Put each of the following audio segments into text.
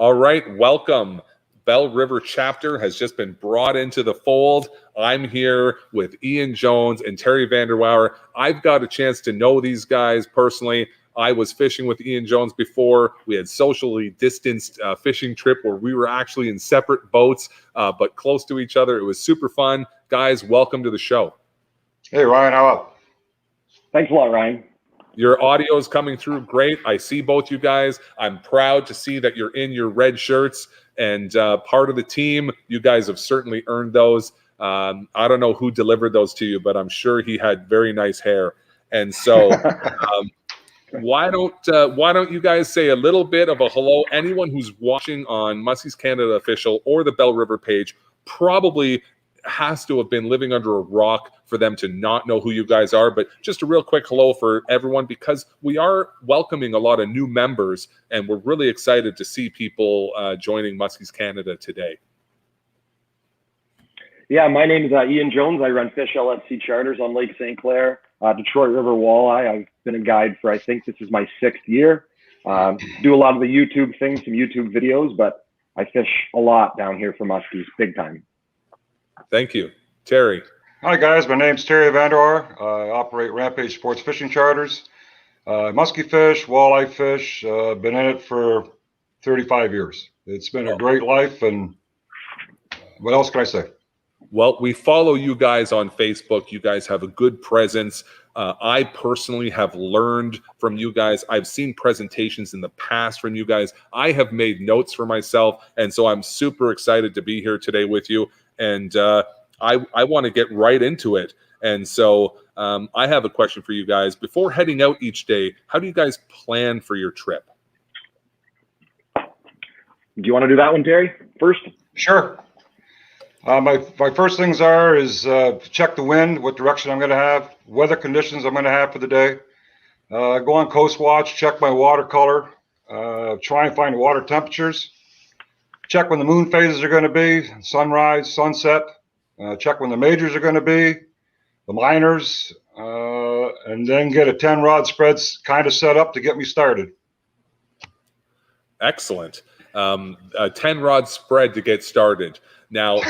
All right, welcome. Belle River chapter has just been brought into the fold. I'm here with Ian Jones and Terry Vanderwouwer. I've got a chance to know these guys personally. I was fishing with Ian Jones before. We had socially distanced fishing trip where we were actually in separate boats, but close to each other. It was super fun. Guys, welcome to the show. Hey, Ryan, how up? Thanks a lot, Ryan. Your audio is coming through great. I see both you guys. I'm proud to see that you're in your red shirts and part of the team. You guys have certainly earned those. I don't know who delivered those to you, but I'm sure he had very nice hair. And so why don't you guys say a little bit of a hello? Anyone who's watching on Muskie's Canada Official or the Belle River page probably has to have been living under a rock for them to not know who you guys are. But just a real quick hello for everyone, because we are welcoming a lot of new members and we're really excited to see people joining Muskie's Canada today. Yeah, my name is Ian Jones. I run Fish LFC charters on Lake St. Clair, Detroit River Walleye. I've been a guide for, I think this is my 6th year. Do a lot of the YouTube things, some YouTube videos, but I fish a lot down here for muskies, big time. Thank you. Terry. Hi, guys. My name's Terry Vanderwouwer. I operate Rampage Sports Fishing Charters. Muskie fish, walleye fish. Been in it for 35 years. It's been a great life, and what else can I say? Well, we follow you guys on Facebook. You guys have a good presence. I personally have learned from you guys. I've seen presentations in the past from you guys. I have made notes for myself, and so I'm super excited to be here today with you. And I want to get right into it. And so I have a question for you guys. Before heading out each day, how do you guys plan for your trip? Do you want to do that one, Terry, first? Sure. My first things is check the wind, what direction I'm going to have, weather conditions I'm going to have for the day. Go on Coast Watch, check my watercolor, try and find water temperatures. Check when the moon phases are going to be, sunrise, sunset. Check when the majors are going to be, the minors, and then get a 10-rod spread kind of set up to get me started. Excellent. A 10-rod spread to get started. Now,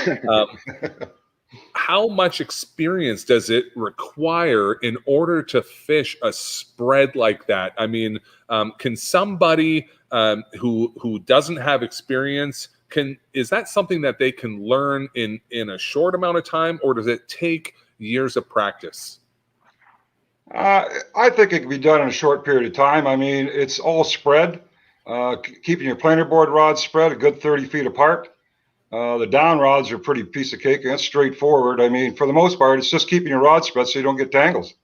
how much experience does it require in order to fish a spread like that? I mean, can somebody who doesn't have experience, is that something that they can learn in a short amount of time, or does it take years of practice? I think it can be done in a short period of time. I mean, it's all spread. Keeping your planer board rods spread a good 30 feet apart. The down rods are a pretty piece of cake, and that's straightforward. I mean, for the most part, it's just keeping your rod spread so you don't get tangles.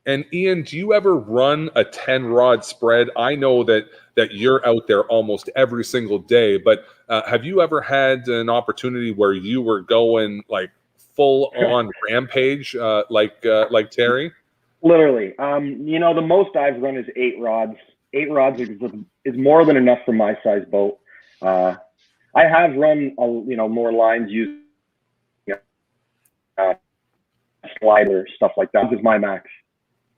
And Ian, do you ever run a 10-rod spread? I know that you're out there almost every single day, but have you ever had an opportunity where you were going like full on rampage like Terry? Literally. The most I've run is 8 rods. 8 rods is more than enough for my size boat. I have run, more lines using slider, stuff like that. This is my max.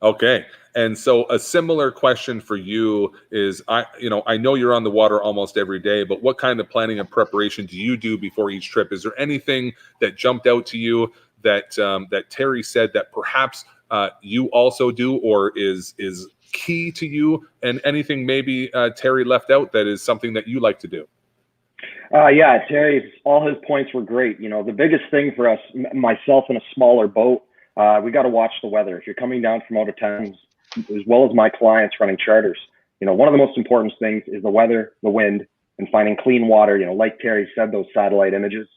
Okay. And so a similar question for you is, I know you're on the water almost every day, but what kind of planning and preparation do you do before each trip? Is there anything that jumped out to you that Terry said that perhaps you also do, or is key to you, and anything maybe Terry left out that is something that you like to do? Yeah, Terry, all his points were great. The biggest thing for us, myself in a smaller boat, we got to watch the weather. If you're coming down from out of town, as well as my clients running charters, one of the most important things is the weather, the wind, and finding clean water. Like Terry said, those satellite images.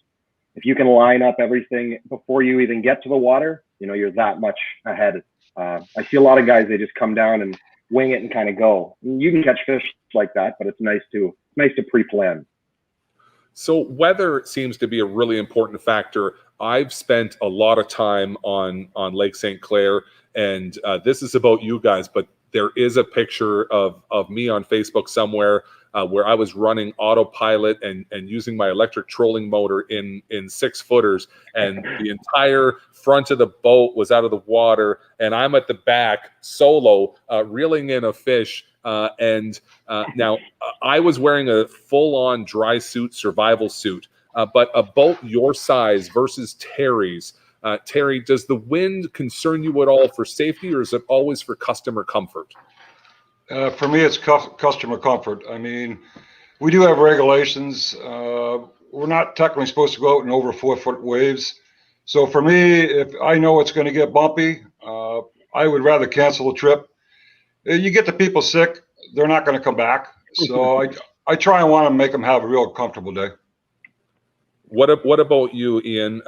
If you can line up everything before you even get to the water, you're that much ahead. I see a lot of guys, they just come down and wing it and kind of go. You can catch fish like that, but it's nice to pre-plan. So weather seems to be a really important factor. I've spent a lot of time on Lake St. Clair, and this is about you guys, but there is a picture of me on Facebook somewhere where I was running autopilot and using my electric trolling motor in 6-footers, and the entire front of the boat was out of the water, and I'm at the back solo reeling in a fish. Now I was wearing a full-on dry suit, survival suit, but a boat your size versus Terry's. Terry, does the wind concern you at all for safety, or is it always for customer comfort? For me, it's customer comfort. I mean, we do have regulations. We're not technically supposed to go out in over 4-foot waves. So for me, if I know it's going to get bumpy, I would rather cancel the trip. You get the people sick, they're not going to come back. So I try and want to make them have a real comfortable day. What about you, Ian?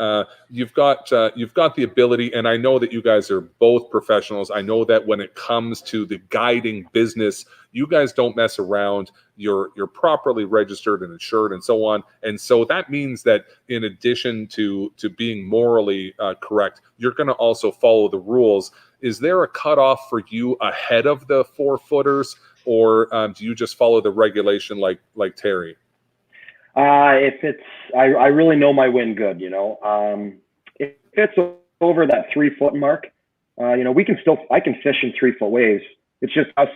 You've got the ability, and I know that you guys are both professionals. I know that when it comes to the guiding business, you guys don't mess around. You're properly registered and insured and so on. And so that means that in addition to being morally correct, you're going to also follow the rules. Is there a cutoff for you ahead of the 4-footers, or do you just follow the regulation like Terry? If it's, I really know my wind good, if it's over that 3-foot mark, I can fish in 3-foot waves. It's just how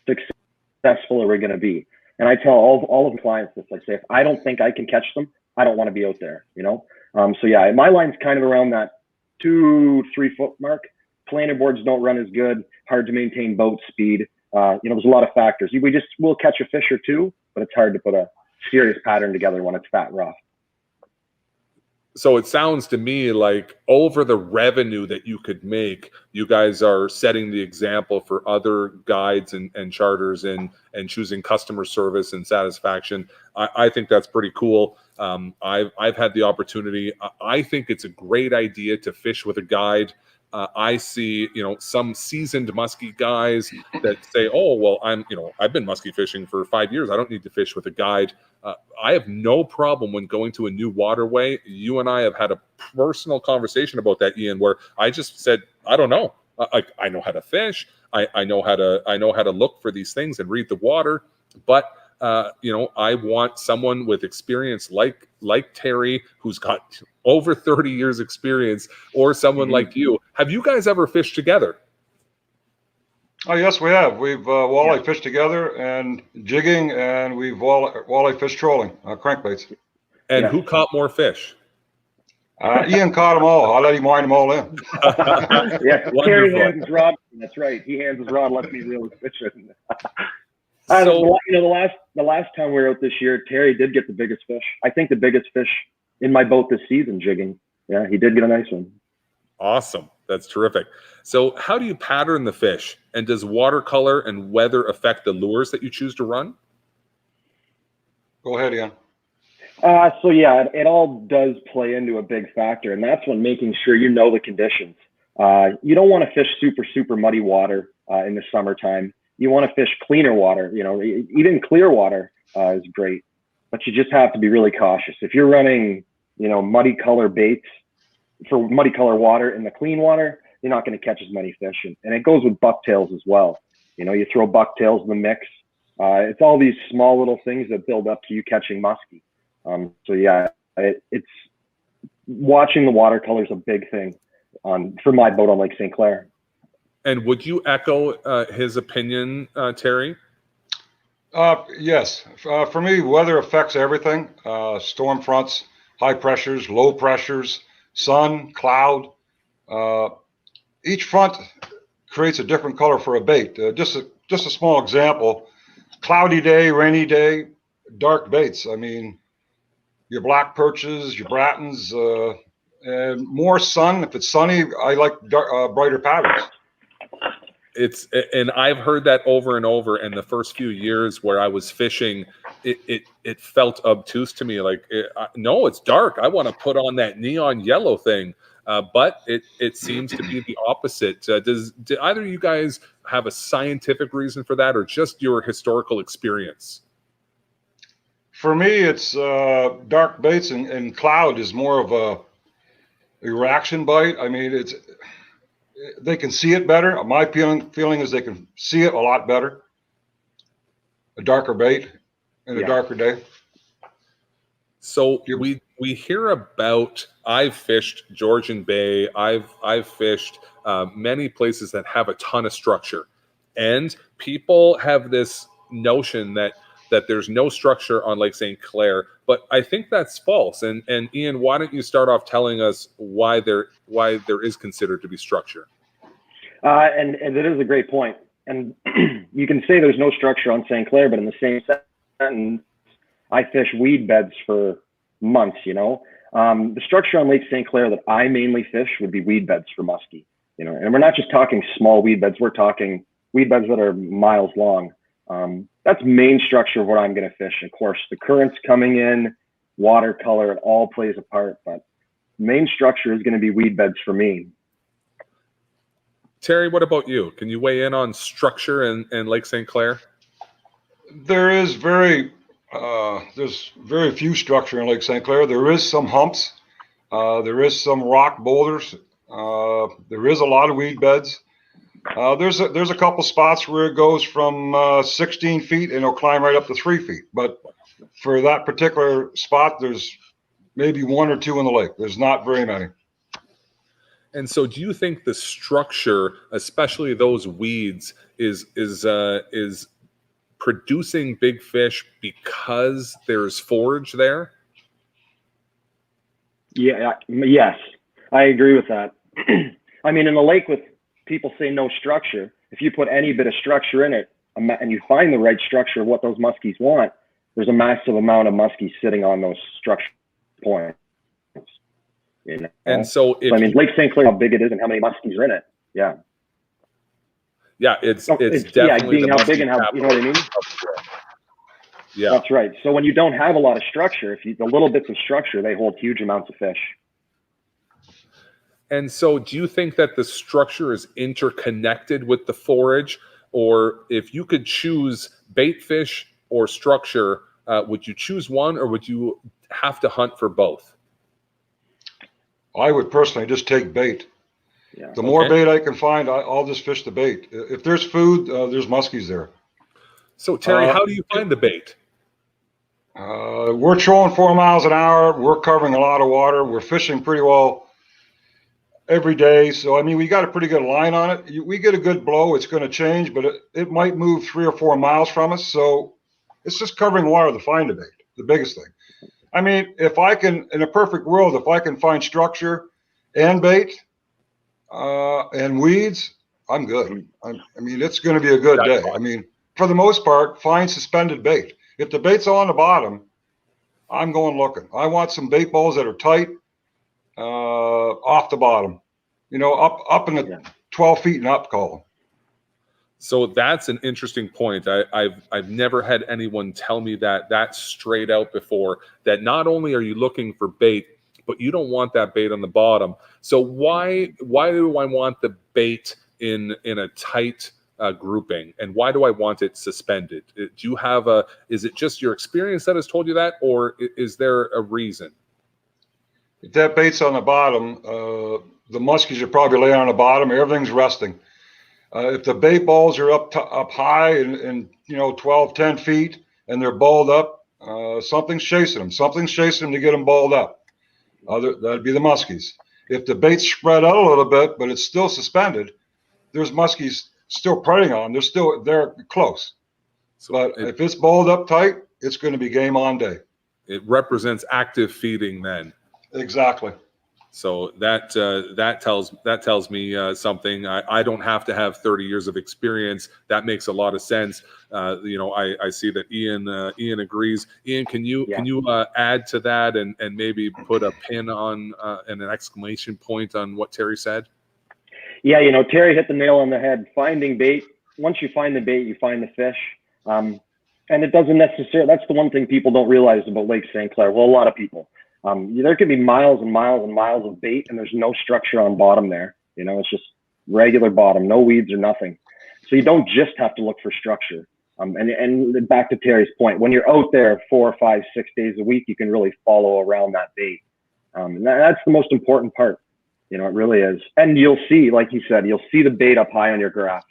successful are we going to be? And I tell all of the clients this, I say, if I don't think I can catch them, I don't want to be out there, So yeah, my line's kind of around that 2-3-foot mark. Planer boards don't run as good, hard to maintain boat speed. There's a lot of factors. We'll catch a fish or two, but it's hard to put a serious pattern together when it's fat rough. So it sounds to me like over the revenue that you could make, you guys are setting the example for other guides and charters and choosing customer service and satisfaction. I think that's pretty cool. I've had the opportunity. I think it's a great idea to fish with a guide. I see, some seasoned muskie guys that say, "Oh, well, I've been muskie fishing for 5 years. I don't need to fish with a guide." I have no problem when going to a new waterway. You and I have had a personal conversation about that, Ian, where I just said, "I don't know. I know how to fish. I know how to look for these things and read the water, but." I want someone with experience like Terry, who's got over 30 years experience, or someone like you. Have you guys ever fished together? Oh, yes, we have. We've walleye fished together and jigging, and we've walleye fish trolling, crankbaits. And who caught more fish? Ian caught them all. I'll let him wind them all in. Yeah, Terry hands his rod. That's right. He hands his rod, lets me reel his fish in. So, the last time we were out this year, Terry did get the biggest fish. I think the biggest fish in my boat this season jigging. Yeah, he did get a nice one. Awesome. That's terrific. So how do you pattern the fish? And does watercolor and weather affect the lures that you choose to run? Go ahead, Ian. So yeah, it all does play into a big factor, and that's when making sure you know the conditions. You don't want to fish super muddy water in the summertime. You want to fish cleaner water, even clear water is great, but you just have to be really cautious. If you're running, muddy color baits for muddy color water in the clean water, you're not going to catch as many fish. And it goes with bucktails as well. You throw bucktails in the mix. It's all these small little things that build up to you catching muskie. So yeah, it's watching the watercolor is a big thing for my boat on Lake St. Clair. And would you echo his opinion, Terry? Yes. For me, weather affects everything. Storm fronts, high pressures, low pressures, sun, cloud. Each front creates a different color for a bait. Just a small example, cloudy day, rainy day, dark baits. I mean, your black perches, your Brattons, and more sun. If it's sunny, I like brighter patterns. And I've heard that over and over. And the first few years where I was fishing, it felt obtuse to me. Like, no, it's dark. I want to put on that neon yellow thing. But it seems to be the opposite. Do either of you guys have a scientific reason for that, or just your historical experience? For me, it's dark baits and cloud is more of a reaction bite. I mean, they can see it better. My feeling is they can see it a lot better. a darker bait and a darker day. So we hear about, I've fished Georgian Bay, I've fished many places that have a ton of structure, and people have this notion that there's no structure on Lake St. Clair, but I think that's false. And Ian, why don't you start off telling us why there is considered to be structure? And it is a great point. And you can say there's no structure on St. Clair, but in the same sentence, I fish weed beds for months, you know. The structure on Lake St. Clair that I mainly fish would be weed beds for muskie, you know, and we're not just talking small weed beds, we're talking weed beds that are miles long. That's main structure of what I'm going to fish. Of course, the currents coming in, watercolor, it all plays a part, but main structure is going to be weed beds for me. Terry, what about you? Can you weigh in on structure in Lake St. Clair? There's very few structure in Lake St. Clair. There is some humps. There is some rock boulders. There is a lot of weed beds. There's a couple spots where it goes from 16 feet and it'll climb right up to 3 feet. But for that particular spot, there's maybe one or two in the lake. There's not very many. And so, do you think the structure, especially those weeds, is producing big fish because there's forage there? Yeah. Yes, I agree with that. I mean, in a lake with people say no structure, if you put any bit of structure in it and you find the right structure of what those muskies want, there's a massive amount of muskies sitting on those structure points. You know? And so, I mean, Lake St. Clair, how big it is and how many muskies are in it. Yeah. Yeah, it's definitely being how big and how, you know what I mean? Yeah, that's right. So when you don't have a lot of structure, the little bits of structure, they hold huge amounts of fish. And so, do you think that the structure is interconnected with the forage, or if you could choose bait fish or structure, would you choose one, or would you have to hunt for both? I would personally just take bait. Yeah. The more bait I can find, I'll just fish the bait. If there's food, there's muskies there. So, Terry, how do you find the bait? We're trolling 4 miles an hour. We're covering a lot of water. We're fishing pretty well every day. So, I mean, we got a pretty good line on it. We get a good blow, it's going to change, but it might move 3 or 4 miles from us. So it's just covering water to find a bait, the biggest thing. I mean, if I can, in a perfect world, if I can find structure and bait and weeds, I'm good. I mean, it's going to be a good day. I mean, for the most part, find suspended bait. If the bait's on the bottom, I'm going looking. I want some bait balls that are tight off the bottom, you know, up in the 12 feet and up column. So that's an interesting point. I've never had anyone tell me that straight out before, that not only are you looking for bait, but you don't want that bait on the bottom. So why do I want the bait in a tight grouping, and why do I want it suspended? Do you have is it just your experience that has told you that, or is there a reason? If that bait's on the bottom, the muskies are probably laying on the bottom. Everything's resting. If the bait balls are up high and 12, 10 feet, and they're balled up, something's chasing them. Something's chasing them to get them balled up. That'd be the muskies. If the bait's spread out a little bit, but it's still suspended, there's muskies still preying on them. They're close. But if it's balled up tight, it's going to be game on day. It represents active feeding then. Exactly. So that tells me something. I don't have to have 30 years of experience. That makes a lot of sense. I see that Ian agrees. Ian, can you add to that and maybe put a pin on and an exclamation point on what Terry said? Yeah, Terry hit the nail on the head. Finding bait. Once you find the bait, you find the fish. And it doesn't necessarily. That's the one thing people don't realize about Lake St. Clair. Well, a lot of people. There could be miles and miles and miles of bait, and there's no structure on bottom there. It's just regular bottom, no weeds or nothing. So you don't just have to look for structure. And back to Terry's point, when you're out there 4 or 5, 6 days a week, you can really follow around that bait. And that's the most important part. It really is. And you'll see, like you said, you'll see the bait up high on your graph,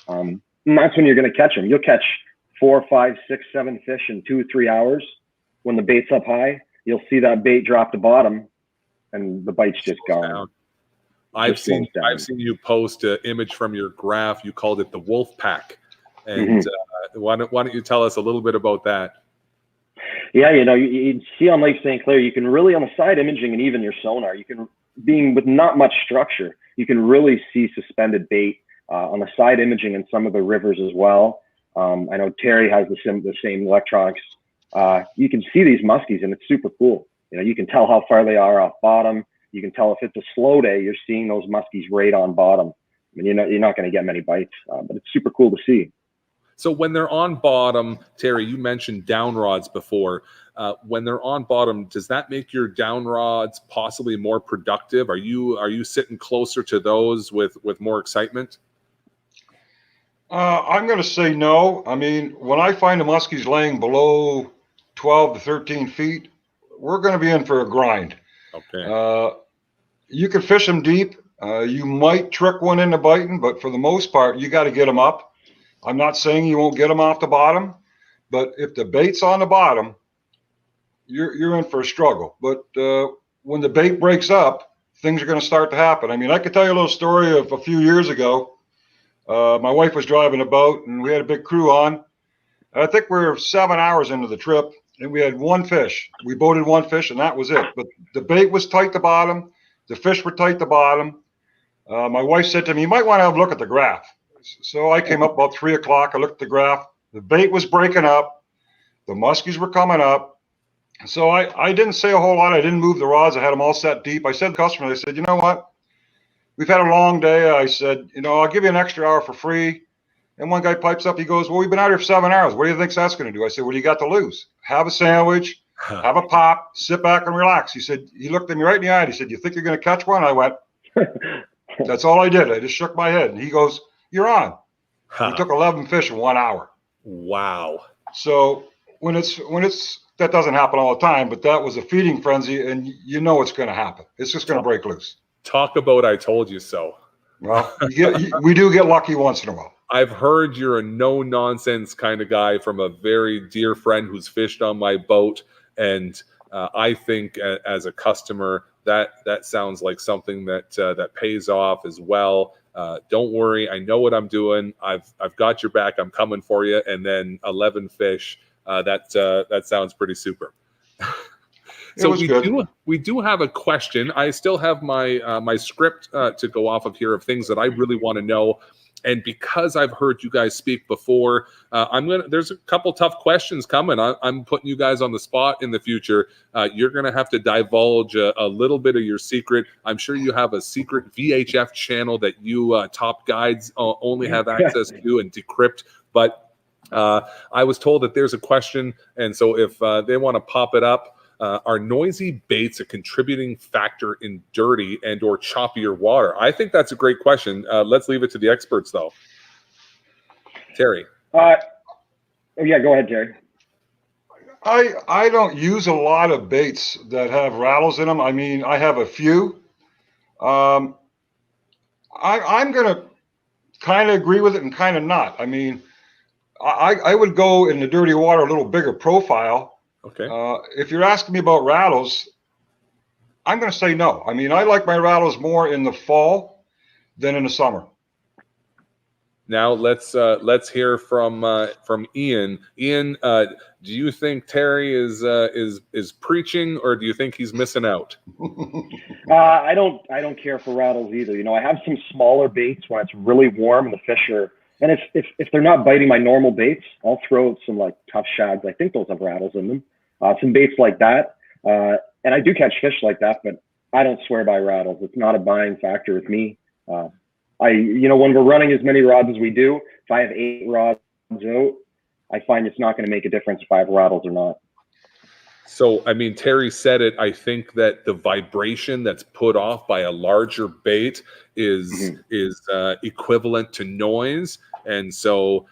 and that's when you're going to catch them. You'll catch 4, 5, 6, 7 fish in 2, 3 hours. When the bait's up high, you'll see that bait drop to bottom, and the bite's just gone. I've seen you post an image from your graph. You called it the wolf pack, and why don't you tell us a little bit about that? Yeah, you see on Lake St. Clair, you can really, on the side imaging and even your sonar, you can, being with not much structure, you can really see suspended bait on the side imaging in some of the rivers as well. I know Terry has the same electronics. You can see these muskies, and it's super cool. You can tell how far they are off bottom. You can tell if it's a slow day, you're seeing those muskies right on bottom. I mean, you're not going to get many bites, but it's super cool to see. So when they're on bottom, Terry, you mentioned down rods before. When they're on bottom, does that make your down rods possibly more productive? Are you sitting closer to those with more excitement? I'm going to say no. I mean, when I find the muskies laying below 12 to 13 feet, we're going to be in for a grind. Okay. You can fish them deep. You might trick one into biting, but for the most part, you got to get them up. I'm not saying you won't get them off the bottom, but if the bait's on the bottom, you're in for a struggle. But when the bait breaks up, things are going to start to happen. I mean, I could tell you a little story of a few years ago. My wife was driving a boat, and we had a big crew on. I think we were 7 hours into the trip, and we had one fish. We boated one fish, and that was it. But the bait was tight to bottom. The fish were tight to bottom. My wife said to me, "You might want to have a look at the graph." So I came up about 3 o'clock. I looked at the graph. The bait was breaking up. The muskies were coming up. So I didn't say a whole lot. I didn't move the rods. I had them all set deep. I said to the customer, I said, "You know what? We've had a long day." I said, "I'll give you an extra hour for free." And one guy pipes up. He goes, "Well, we've been out here for 7 hours. What do you think that's going to do?" I said, "What do you got to lose? Have a sandwich, have a pop, sit back and relax." He said, he looked at me right in the eye. And he said, "You think you're going to catch one?" I went, "That's all I did. I just shook my head." And he goes, "You're on." We took 11 fish in 1 hour. Wow. So when it's that doesn't happen all the time, but that was a feeding frenzy, and it's going to happen. It's just going to break loose. Talk about I told you so. Well, we do get lucky once in a while. I've heard you're a no-nonsense kind of guy from a very dear friend who's fished on my boat, and I think as a customer that sounds like something that pays off as well. Don't worry, I know what I'm doing. I've got your back. I'm coming for you. And then 11 fish. That sounds pretty super. So we do have a question. I still have my script to go off of here of things that I really want to know. And because I've heard you guys speak before, there's a couple tough questions coming. I'm putting you guys on the spot in the future. You're gonna have to divulge a little bit of your secret. I'm sure you have a secret VHF channel that you top guides only have access to and decrypt. But I was told that there's a question, and so if they want to pop it up. Are noisy baits a contributing factor in dirty and or choppier water? I think that's a great question. Let's leave it to the experts, though. Terry. Yeah, go ahead, Terry. I don't use a lot of baits that have rattles in them. I mean, I have a few. I'm going to kind of agree with it and kind of not. I mean, I would go in the dirty water a little bigger profile. Okay. If you're asking me about rattles, I'm going to say no. I mean, I like my rattles more in the fall than in the summer. Now let's hear from Ian. Ian, do you think Terry is preaching, or do you think he's missing out? I don't care for rattles either. I have some smaller baits when it's really warm and the fish are. And if they're not biting my normal baits, I'll throw out some like tough shads. I think those have rattles in them. Some baits like that. And I do catch fish like that, but I don't swear by rattles. It's not a buying factor with me. When we're running as many rods as we do, if I have 8 rods out, I find it's not going to make a difference if I have rattles or not. So, I mean, Terry said it. I think that the vibration that's put off by a larger bait is equivalent to noise. And so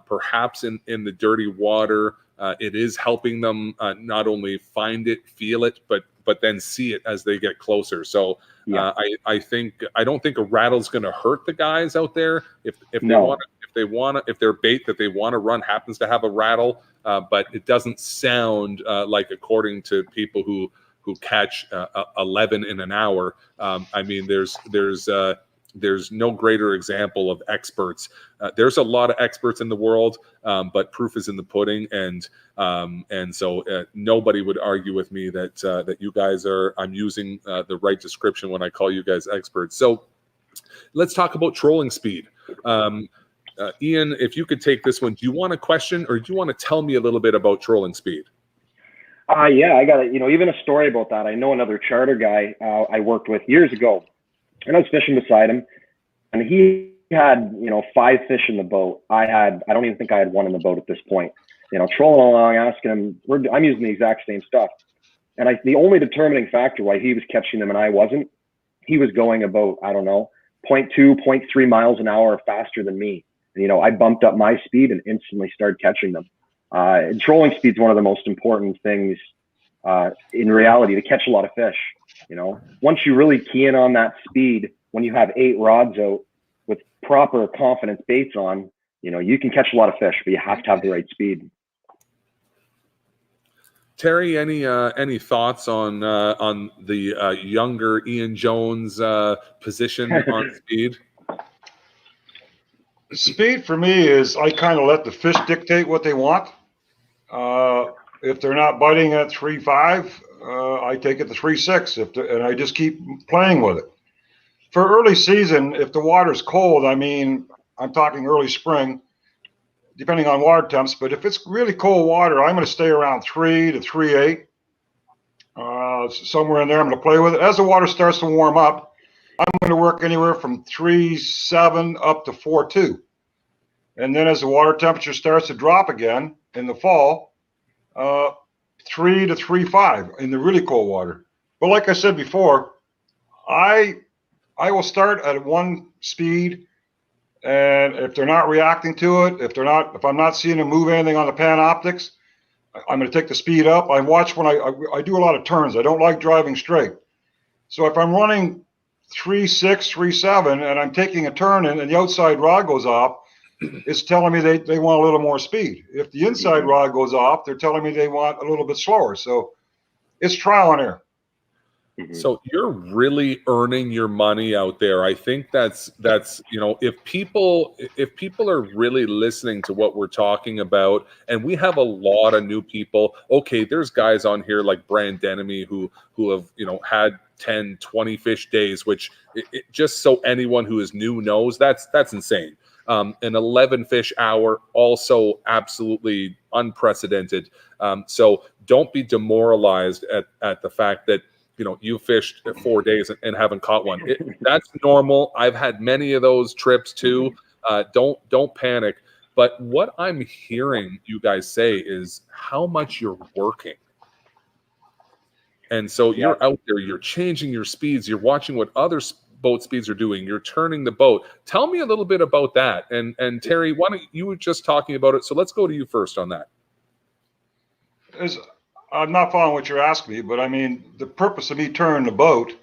perhaps in the dirty water, it is helping them not only find it, feel it, but but then see it as they get closer. So Yeah. I don't think a rattle's going to hurt the guys out there if No. if their bait that they want to run happens to have a rattle, but it doesn't sound like, according to people who catch 11 in an hour. I mean, there's no greater example of experts. There's a lot of experts in the world, but proof is in the pudding, and so nobody would argue with me that you guys are. I'm using the right description when I call you guys experts. So let's talk about trolling speed. Ian, if you could take this one, do you want a question, or do you want to tell me a little bit about trolling speed? Yeah, I got even a story about that. I know another charter guy I worked with years ago, and I was fishing beside him, and he had 5 fish in the boat. I don't even think I had 1 in the boat at this point. Trolling along, asking him, I'm using the exact same stuff, and the only determining factor why he was catching them and I wasn't, he was going about 0.2, 0.3 miles an hour faster than me. And, I bumped up my speed and instantly started catching them. And trolling speed is one of the most important things in reality to catch a lot of fish. Once you really key in on that speed, when you have 8 rods out with proper confidence baits on, you can catch a lot of fish, but you have to have the right speed. Terry, any thoughts on the younger Ian Jones position on speed? Speed for me is I kind of let the fish dictate what they want. If they're not biting at 3.5, I take it to 3.6, and I just keep playing with it. For early season, if the water's cold, I mean, I'm talking early spring, depending on water temps. But if it's really cold water, I'm going to stay around 3 to 3.8, somewhere in there. I'm going to play with it. As the water starts to warm up, I'm going to work anywhere from 3.7 up to 4.2. And then as the water temperature starts to drop again in the fall, 3 to 3.5 in the really cold water. But like I said before, I will start at 1 speed, and if they're not reacting to it, if I'm not seeing them move anything on the pan optics, I'm going to take the speed up. I watch when I do a lot of turns. I don't like driving straight. So if I'm running 3.6, 3.7, and I'm taking a turn and the outside rod goes off, it's telling me they want a little more speed. If the inside rod goes off, they're telling me they want a little bit slower. So it's trial and error. So you're really earning your money out there. I think that's if people are really listening to what we're talking about, and we have a lot of new people. Okay, there's guys on here like Brian Denemy who have had 10, 20 fish days, which just so anyone who is new knows, that's insane. An 11 fish hour, also absolutely unprecedented. So don't be demoralized at the fact that you fished 4 days and haven't caught one. That's normal. I've had many of those trips too. Don't panic. But what I'm hearing you guys say is how much you're working. And so you're out there, you're changing your speeds, you're watching what other boat speeds are doing, you're turning the boat. Tell me a little bit about that. And Terry, you were just talking about it, so let's go to you first on that. I'm not following what you're asking me, but I mean, the purpose of me turning the boat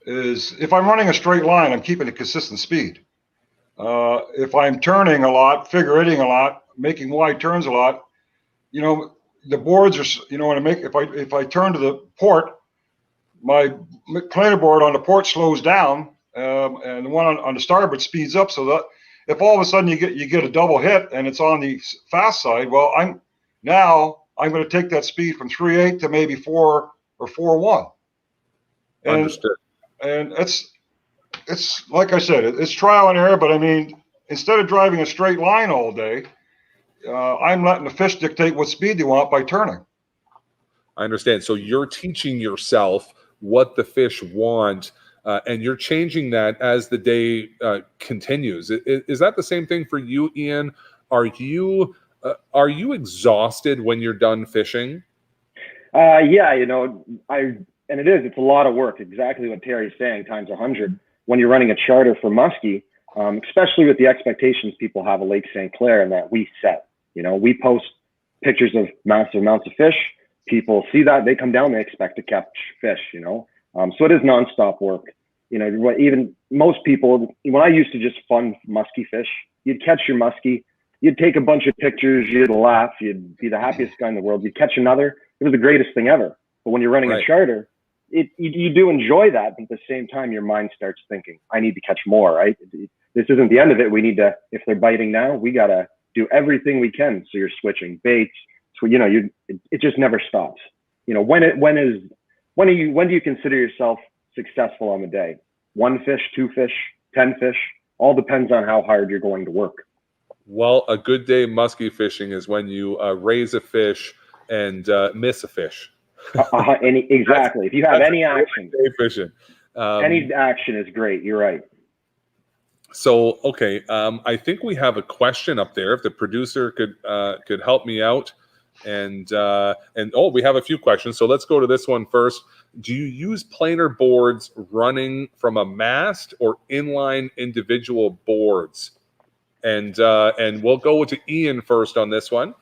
is if I'm running a straight line, I'm keeping a consistent speed. If I'm turning a lot, figure eighting a lot, making wide turns a lot, the boards are, if I turn to the port, my planer board on the port slows down, and the one on the starboard speeds up. So that if all of a sudden you get a double hit and it's on the fast side, well, I'm going to take that speed from 3.8 to maybe 4 or 4.1. Understood. And it's like I said, it's trial and error. But I mean, instead of driving a straight line all day, I'm letting the fish dictate what speed they want by turning. I understand. So you're teaching yourself what the fish want, and you're changing that as the day continues. Is that the same thing for you, Ian? Are you exhausted when you're done fishing? Yeah, it's a lot of work. Exactly what Terry's saying, times 100. When you're running a charter for Muskie, especially with the expectations people have of Lake St. Clair and that we set. We post pictures of massive amounts of fish. people see that, they come down, they expect to catch fish, you know. So it is nonstop work. You know, even most people, when I used to just fun muskie fish, you'd catch your muskie, you'd take a bunch of pictures, you'd laugh, you'd be the happiest guy in the world. You'd catch another, it was the greatest thing ever. But when you're running a charter, you do enjoy that, but at the same time, your mind starts thinking, I need to catch more, right? This isn't the end of it. We need to, if they're biting now, we got to do everything we can. So you're switching baits. So, you know, it just never stops. You know, when do you consider yourself successful on the day? 1 fish, 2 fish, 10 fish, all depends on how hard you're going to work. Well, a good day muskie fishing is when you raise a fish and miss a fish. Exactly. If you have any action, day fishing. Any action is great. You're right. So, okay, I think we have a question up there. If the producer could help me out, and we have a few questions. So let's go to this one first. Do you use planer boards running from a mast or inline individual boards? And we'll go to Ian first on this one.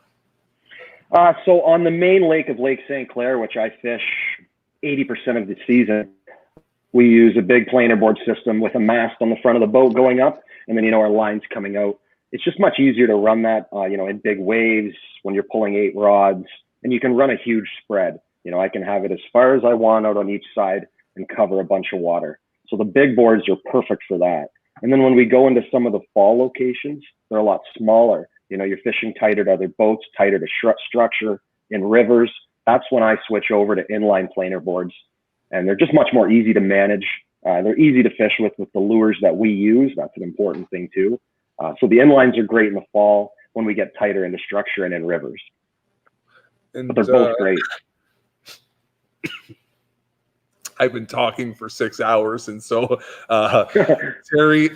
So on the main lake of Lake St. Clair, which I fish 80% of the season, we use a big planer board system with a mast on the front of the boat going up, and then, you know, our lines coming out. It's just much easier to run that, you know, in big waves when you're pulling 8 rods, and you can run a huge spread. You know, I can have it as far as I want out on each side and cover a bunch of water. So the big boards are perfect for that. And then when we go into some of the fall locations, they're a lot smaller. You know, you're fishing tighter to other boats, tighter to structure in rivers. That's when I switch over to inline planer boards. And they're just much more easy to manage. They're easy to fish with the lures that we use. That's an important thing too. So the inlines are great in the fall when we get tighter into structure and in rivers. But they're both great. I've been talking for 6 hours, and so Terry,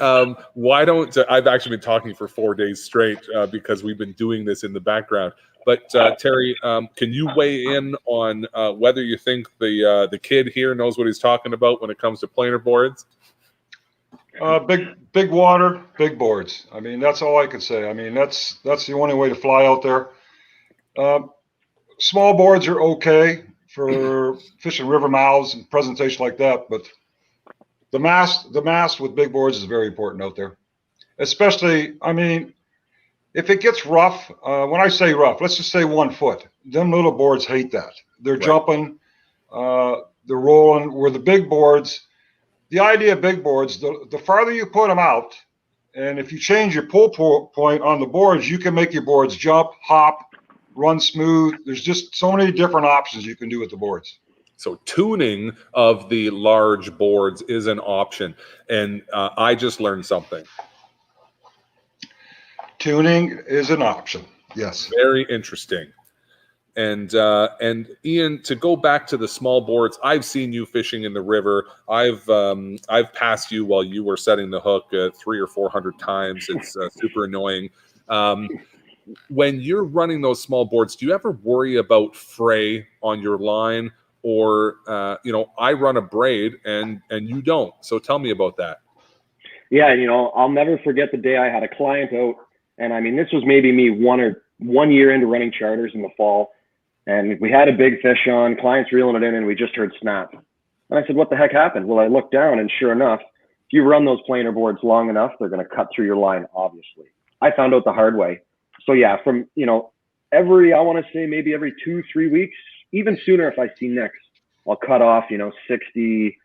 why don't I've actually been talking for 4 days straight because we've been doing this in the background. But Terry, can you weigh in on whether you think the kid here knows what he's talking about when it comes to planer boards? Big water, big boards. I mean, that's all I could say. I mean, that's the only way to fly out there. Small boards are okay for fishing river mouths and presentation like that, but the mast with big boards is very important out there. Especially, I mean, if it gets rough, when I say rough, let's just say 1 foot. Them little boards hate that. They're jumping, they're rolling. Where the big boards, the idea of big boards, the farther you put them out, and if you change your pull point on the boards, you can make your boards jump, hop, run smooth. There's just so many different options you can do with the boards. So tuning of the large boards is an option. And I just learned something. Tuning is an option. Yes. Very interesting. And Ian, to go back to the small boards, I've seen you fishing in the river. I've passed you while you were setting the hook 300 or 400 times. It's super annoying. When you're running those small boards, do you ever worry about fray on your line? Or, you know, I run a braid and you don't. So tell me about that. Yeah, you know, I'll never forget the day I had a client out. And I mean, this was maybe me 1 year into running charters in the fall. And we had a big fish on, clients reeling it in, and we just heard snap. And I said, what the heck happened? Well, I looked down, and sure enough, if you run those planer boards long enough, they're going to cut through your line, obviously. I found out the hard way. So yeah, from, you know, I want to say maybe every 2-3 weeks, even sooner if I see nicks, I'll cut off, you know, 60,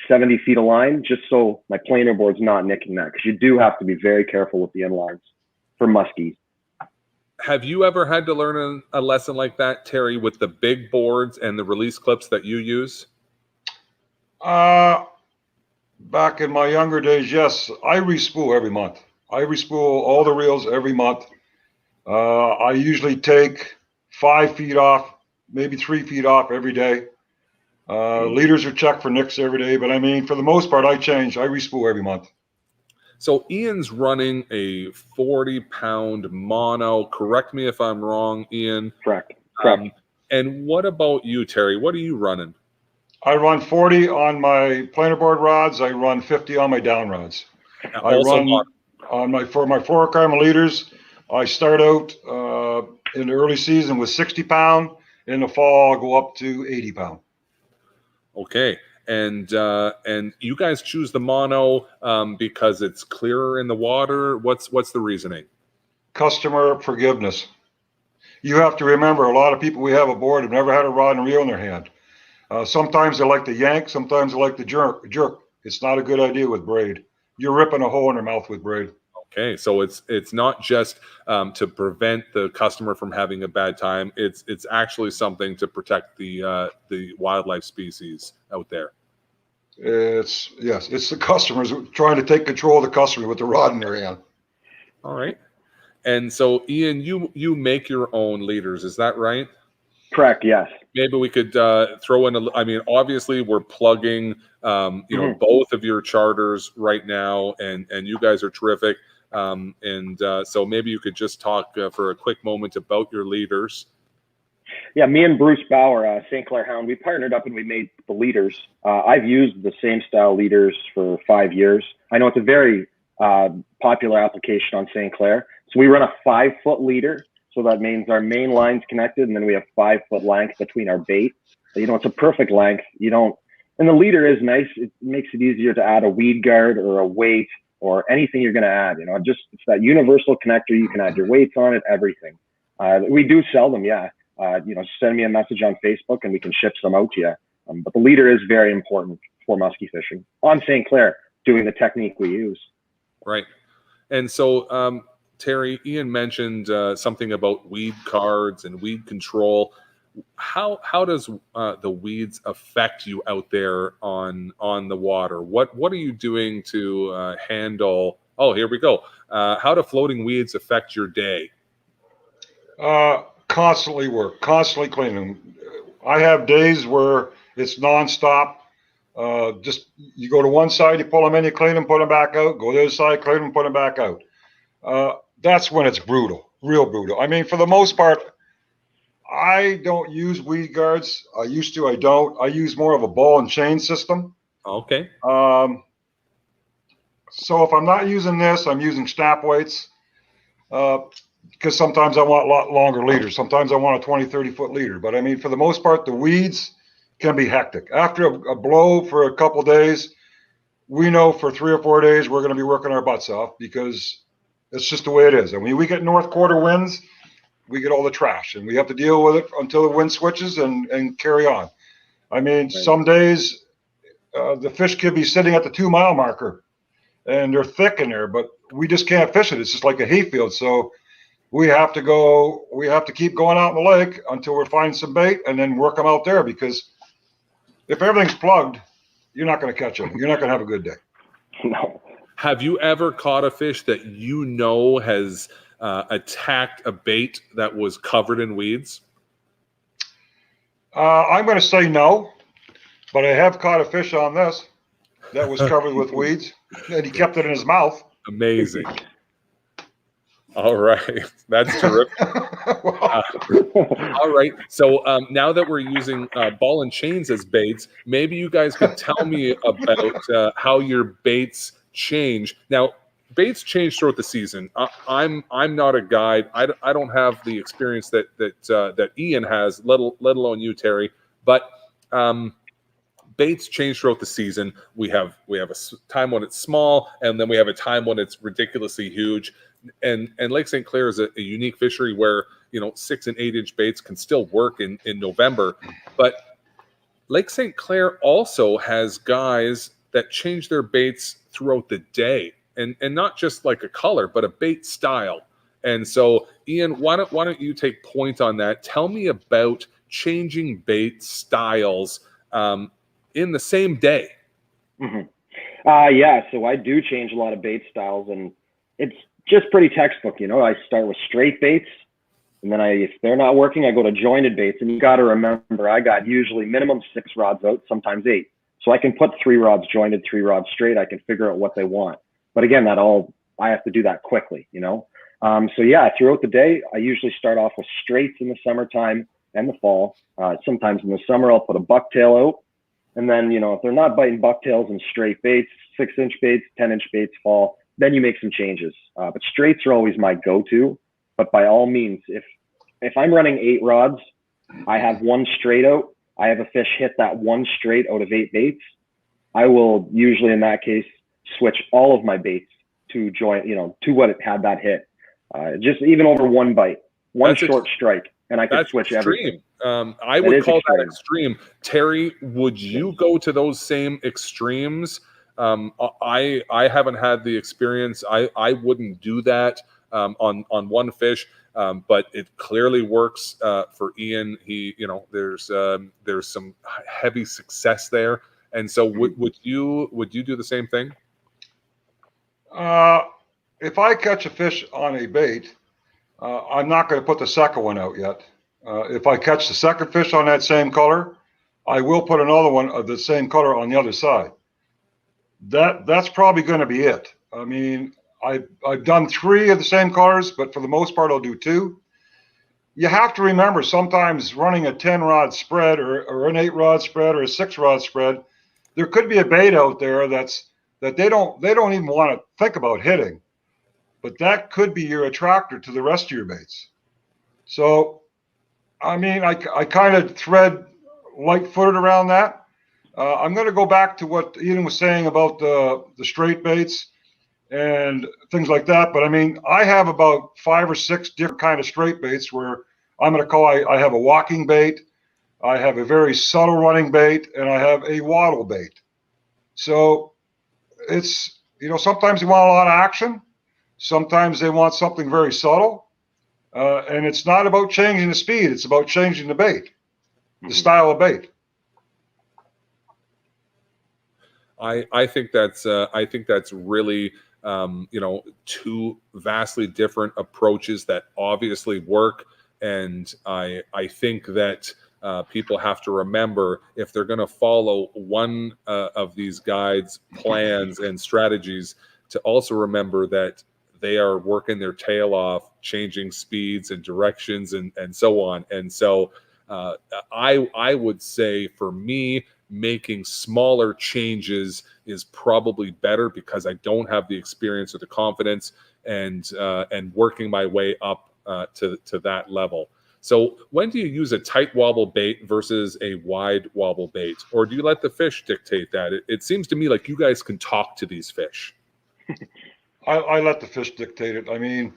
70 feet of line just so my planer board's not nicking that. Because you do have to be very careful with the inlines for muskies. Have you ever had to learn a lesson like that, Terry, with the big boards and the release clips that you use? Back in my younger days, yes. I respool every month. I respool all the reels every month. I usually take 5 feet off, maybe 3 feet off every day. Leaders are checked for nicks every day, but I mean, for the most part, I respool every month. So Ian's running a 40-pound mono. Correct me if I'm wrong, Ian. Correct. And what about you, Terry? What are you running? I run 40 on my planer board rods. I run 50 on my down rods. For my 4 arm leaders. I start out in the early season with 60-pound, In the fall, I'll go up to 80 pound. Okay. And you guys choose the mono because it's clearer in the water. What's the reasoning? Customer forgiveness. You have to remember, a lot of people we have aboard have never had a rod and reel in their hand. Sometimes they like to yank, sometimes they like to jerk. It's not a good idea with braid. You're ripping a hole in their mouth with braid. Okay, so it's not just to prevent the customer from having a bad time. It's actually something to protect the wildlife species out there. It's the customers trying to take control of the customer with the rod in their hand. All right. And so, Ian, you make your own leaders, is that right? Correct. Yes. Maybe we could throw in I mean, obviously we're plugging, both of your charters right now, and you guys are terrific. So maybe you could just talk for a quick moment about your leaders. Yeah, me and Bruce Bauer, St. Clair Hound, we partnered up and we made the leaders. I've used the same style leaders for 5 years. I know it's a very popular application on St. Clair. So we run a 5-foot leader. So that means our main line's connected, and then we have 5-foot length between our bait. It's a perfect length. And the leader is nice. It makes it easier to add a weed guard or a weight or anything you're going to add. It's that universal connector. You can add your weights on it, everything. We do sell them, yeah. Send me a message on Facebook and we can ship some out to you. But the leader is very important for muskie fishing on St. Clair, doing the technique we use. Right. And so, Terry, Ian mentioned something about weed cards and weed control. How does the weeds affect you out there on the water? What are you doing to handle? Oh, here we go. How do floating weeds affect your day? Constantly work, constantly cleaning. I have days where it's nonstop. Just you go to one side, you pull them in, you clean them, put them back out. Go to the other side, clean them, put them back out. That's when it's brutal, real brutal. I mean, for the most part, I don't use weed guards. I used to. I don't. I use more of a ball and chain system. Okay. So if I'm not using this, I'm using snap weights. Because sometimes I want a lot longer leaders. Sometimes I want a 20, 30-foot leader. But I mean, for the most part, the weeds can be hectic. After a blow for a couple of days, we know for 3 or 4 days we're going to be working our butts off because it's just the way it is. And when we get north quarter winds, we get all the trash. And we have to deal with it until the wind switches and carry on. I mean, some days the fish could be sitting at the 2-mile marker and they're thick in there, but we just can't fish it. It's just like a hayfield. So we have to keep going out in the lake until we find some bait and then work them out there, because if everything's plugged, you're not going to catch them. You're not going to have a good day. No. Have you ever caught a fish that has attacked a bait that was covered in weeds? I'm going to say no, but I have caught a fish on this that was covered with weeds, and he kept it in his mouth. Amazing. All right. That's terrific. All right. So now that we're using ball and chains as baits, maybe you guys could tell me about how your baits change. Now, baits change throughout the season. I'm not a guide. I don't have the experience that Ian has, let alone you, Terry. But baits change throughout the season. We have a time when it's small, and then we have a time when it's ridiculously huge. And Lake St. Clair is a unique fishery where 6 and 8 inch baits can still work in November. But Lake St. Clair also has guys that change their baits throughout the day, and not just like a color, but a bait style. And so, Ian, why don't you take point on that? Tell me about changing bait styles in the same day. Mm-hmm. So I do change a lot of bait styles, and it's just pretty textbook. I start with straight baits, and then if they're not working, I go to jointed baits. And you got to remember, I got usually minimum 6 rods out, sometimes 8. So I can put 3 rods jointed, 3 rods straight. I can figure out what they want. But again, I have to do that quickly, throughout the day, I usually start off with straights in the summertime and the fall. Sometimes in the summer, I'll put a bucktail out. And then, if they're not biting bucktails and straight baits, 6-inch baits, 10-inch baits fall, then you make some changes. But straights are always my go-to. But by all means, if I'm running 8 rods, I have one straight out. I have a fish hit that one straight out of 8 baits. I will usually, in that case, switch all of my baits to join, to what it had that hit. Just even over one bite, one short strike, and I could switch extreme. everything. I would call that extreme. Terry, would you go to those same extremes? I haven't had the experience. I wouldn't do that on one fish, but it clearly works for Ian. He, there's some heavy success there, and so would you do the same thing? If I catch a fish on a bait, I'm not going to put the second one out yet. If I catch the second fish on that same color, I will put another one of the same color on the other side. That's probably going to be it. I mean, I've done 3 of the same colors, but for the most part, I'll do 2. You have to remember, sometimes running a 10-rod spread or an 8-rod spread or a 6-rod spread, there could be a bait out there that they don't even want to think about hitting, but that could be your attractor to the rest of your baits. So, I mean, I kind of thread light-footed around that. I'm going to go back to what Ian was saying about the straight baits and things like that. But I mean, I have about 5 or 6 different kind of straight baits where I'm going to call, I have a walking bait, I have a very subtle running bait, and I have a waddle bait. So it's, sometimes they want a lot of action. Sometimes they want something very subtle. And it's not about changing the speed. It's about changing the bait, the style of bait. I think that's really 2 vastly different approaches that obviously work, and I think that people have to remember, if they're going to follow one of these guides' plans and strategies, to also remember that they are working their tail off, changing speeds and directions and so on. And so I would say, for me, making smaller changes is probably better, because I don't have the experience or the confidence, and working my way up to that level. So when do you use a tight wobble bait versus a wide wobble bait? Or do you let the fish dictate that? It seems to me like you guys can talk to these fish. I let the fish dictate it. I mean,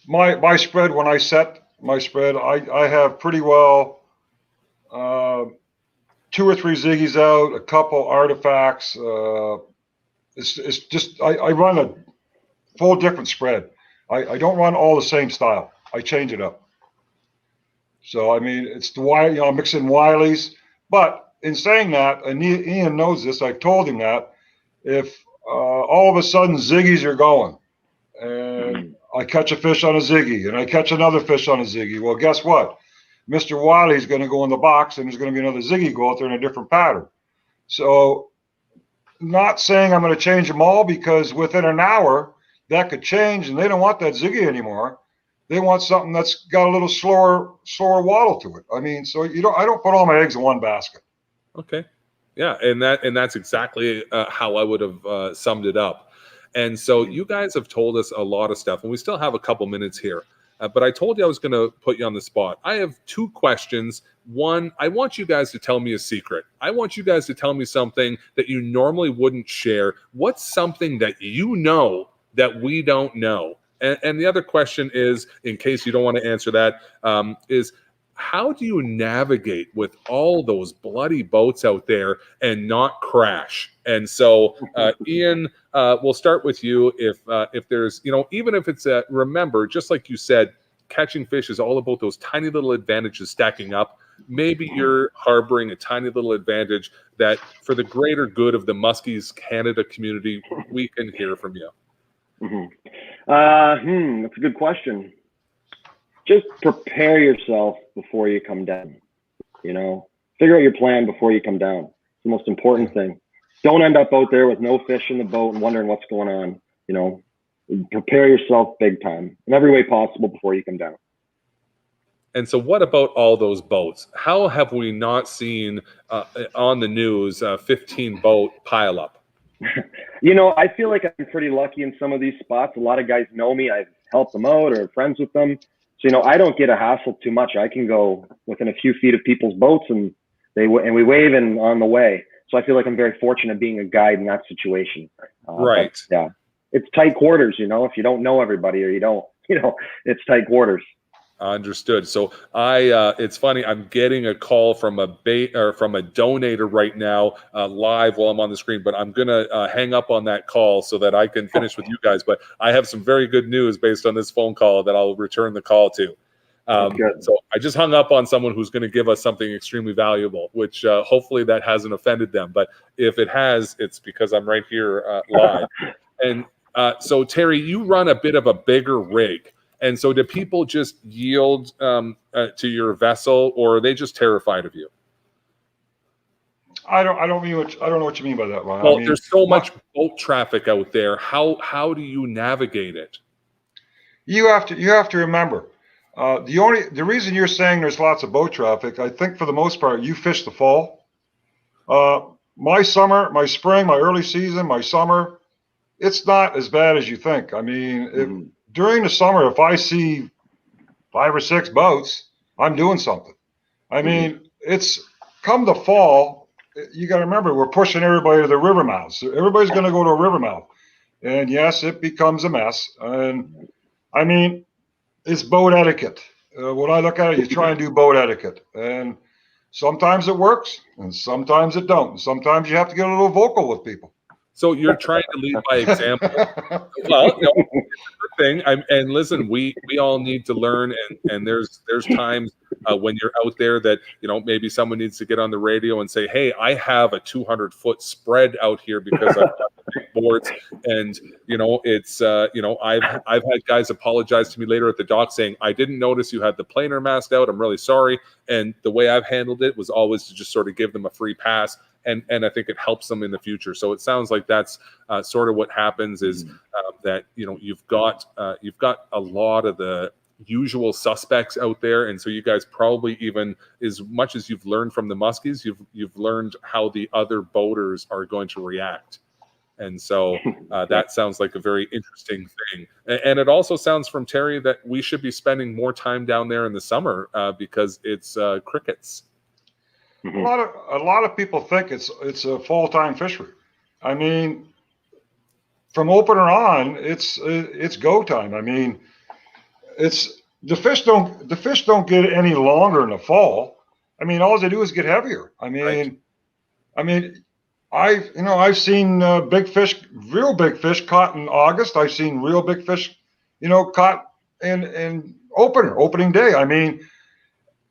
my spread, when I set my spread, I have pretty well 2 or 3 Ziggies out, a couple artifacts. It's just, I run a full different spread. I don't run all the same style. I change it up. So, I mean, it's the I mix in Wileys. But in saying that, and Ian knows this, I've told him that, if all of a sudden Ziggies are going, and I catch a fish on a Ziggy, and I catch another fish on a Ziggy, well, guess what? Mr. Wiley's going to go in the box, and there's going to be another Ziggy go out there in a different pattern. So, not saying I'm going to change them all, because within an hour that could change, and they don't want that Ziggy anymore. They want something that's got a little slower waddle to it. I mean, so I don't put all my eggs in one basket. Okay, yeah, and that's exactly how I would have summed it up. And so you guys have told us a lot of stuff, and we still have a couple minutes here. But I told you I was going to put you on the spot. I have 2 questions. One, I want you guys to tell me a secret. I want you guys to tell me something that you normally wouldn't share. What's something that you know that we don't know? And the other question is, in case you don't want to answer that, is how do you navigate with all those bloody boats out there and not crash? And so, Ian, we'll start with you. If there's, even if it's remember, just like you said, catching fish is all about those tiny little advantages stacking up. Maybe you're harboring a tiny little advantage that, for the greater good of the Muskies Canada community, we can hear from you. That's a good question. Just prepare yourself before you come down. Figure out your plan before you come down. It's the most important thing. Don't end up out there with no fish in the boat and wondering what's going on. Prepare yourself big time in every way possible before you come down. And so what about all those boats? How have we not seen on the news 15 boat pileup? I feel like I'm pretty lucky in some of these spots. A lot of guys know me. I've helped them out or friends with them. So, I don't get a hassle too much. I can go within a few feet of people's boats and we wave and on the way. So I feel like I'm very fortunate being a guide in that situation. Right. Yeah. It's tight quarters, if you don't know everybody or you don't, it's tight quarters. Understood. So it's funny. I'm getting a call from a donator right now, live while I'm on the screen. But I'm gonna hang up on that call so that I can finish with you guys. But I have some very good news based on this phone call that I'll return the call to. So I just hung up on someone who's going to give us something extremely valuable, which hopefully that hasn't offended them. But if it has, it's because I'm right here live. And so Terry, you run a bit of a bigger rig. And so do people just yield to your vessel, or are they just terrified of you? I don't know what you mean by that, Ryan. Well, there's so much boat traffic out there. How do you navigate it? You have to remember, the reason you're saying there's lots of boat traffic, I think for the most part, you fish the fall. My summer, my spring, my early season, my summer, it's not as bad as you think. I mean, during the summer, if I see 5 or 6 boats, I'm doing something. I mean, it's come the fall, you got to remember, we're pushing everybody to the river mouths. Everybody's going to go to a river mouth. And yes, it becomes a mess. And I mean, it's boat etiquette. When I look at it, you try and do boat etiquette. And sometimes it works and sometimes it don't. Sometimes you have to get a little vocal with people. So you're trying to lead by example. Well, it's a good thing. And listen, we all need to learn. And there's times when you're out there that maybe someone needs to get on the radio and say, "Hey, I have a 200-foot spread out here because I've got big boards." And it's I've had guys apologize to me later at the dock saying, "I didn't notice you had the planer mast out. I'm really sorry." And the way I've handled it was always to just sort of give them a free pass. And I think it helps them in the future. So it sounds like that's sort of what happens is that you've got a lot of the usual suspects out there, and so you guys probably, even as much as you've learned from the muskies, you've learned how the other boaters are going to react. And so that sounds like a very interesting thing. And it also sounds from Terry that we should be spending more time down there in the summer because it's crickets. A lot of people think it's a full-time fishery. I mean, from opener on, it's go time. I mean, the fish don't get any longer in the fall. I mean, all they do is get heavier. I mean, I've seen big fish, real big fish caught in August. I've seen real big fish, caught in opening day. I mean,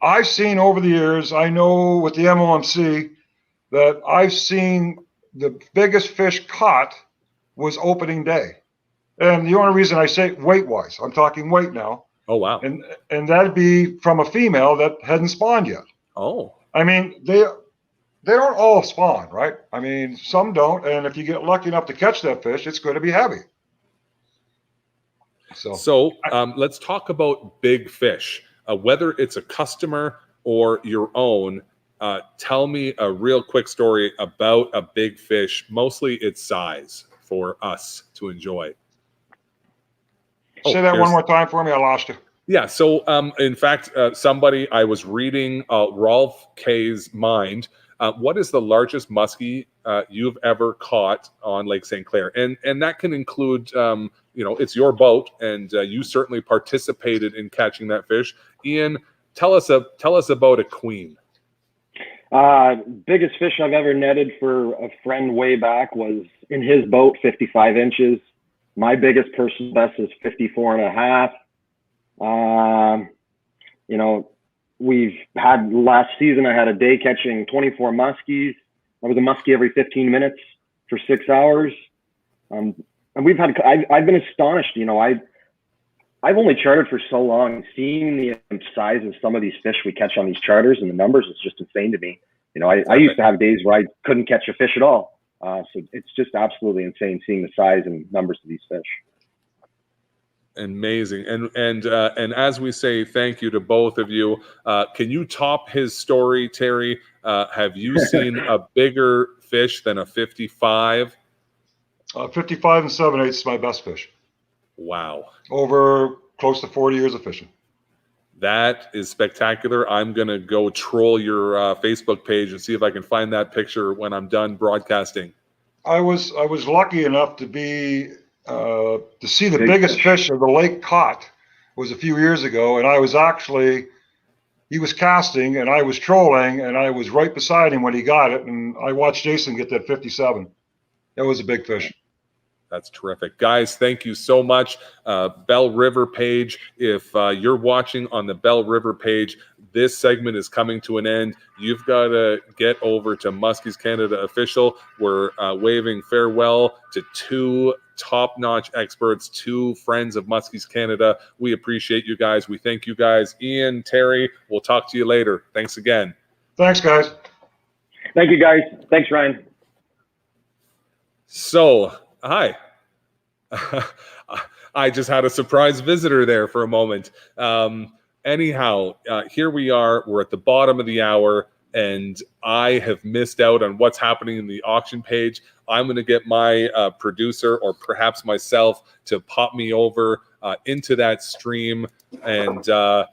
I've seen over the years, I know with the MOMC that I've seen the biggest fish caught was opening day. And the only reason I say weight-wise, I'm talking weight now. Oh, wow. And that'd be from a female that hadn't spawned yet. Oh. I mean, they don't all spawn, right? I mean, some don't. And if you get lucky enough to catch that fish, it's going to be heavy. So let's talk about big fish. Whether it's a customer or your own, tell me a real quick story about a big fish, mostly its size, for us to enjoy. Say that one more time for me. I lost you. Yeah. So, in fact, somebody, I was reading Rolf K's mind. What is the largest muskie you've ever caught on Lake St. Clair? And that can include, it's your boat, and you certainly participated in catching that fish. Ian, tell us about a queen. Biggest fish I've ever netted for a friend way back was in his boat, 55 inches. My biggest personal best is 54 and a half. We've had last season, I had a day catching 24 muskies. I was a muskie every 15 minutes for 6 hours. And I've been astonished. I've only chartered for so long. Seeing the size of some of these fish we catch on these charters and the numbers is just insane to me. I used to have days where I couldn't catch a fish at all. So it's just absolutely insane seeing the size and numbers of these fish. Amazing. And as we say thank you to both of you, can you top his story, Terry? Have you seen a bigger fish than a 55? 55 and 7/8 is my best fish. Wow. Over close to 40 years of fishing. That is spectacular. I'm going to go troll your Facebook page and see if I can find that picture when I'm done broadcasting. I was lucky enough to be to see the biggest fish of the lake caught. It was a few years ago, and I was actually, he was casting and I was trolling, and I was right beside him when he got it, and I watched Jason get that 57. That was a big fish. That's terrific. Guys, thank you so much. Belle River page, if you're watching on the Belle River page, this segment is coming to an end. You've got to get over to Muskie's Canada Official. We're waving farewell to two top-notch experts, two friends of Muskie's Canada. We appreciate you guys. We thank you guys. Ian, Terry, we'll talk to you later. Thanks again. Thanks, guys. Thank you, guys. Thanks, Ryan. So, hi. I just had a surprise visitor there for a moment. Anyhow, here we are. We're at the bottom of the hour, and I have missed out on what's happening in the auction page. I'm going to get my producer, or perhaps myself, to pop me over into that stream, and then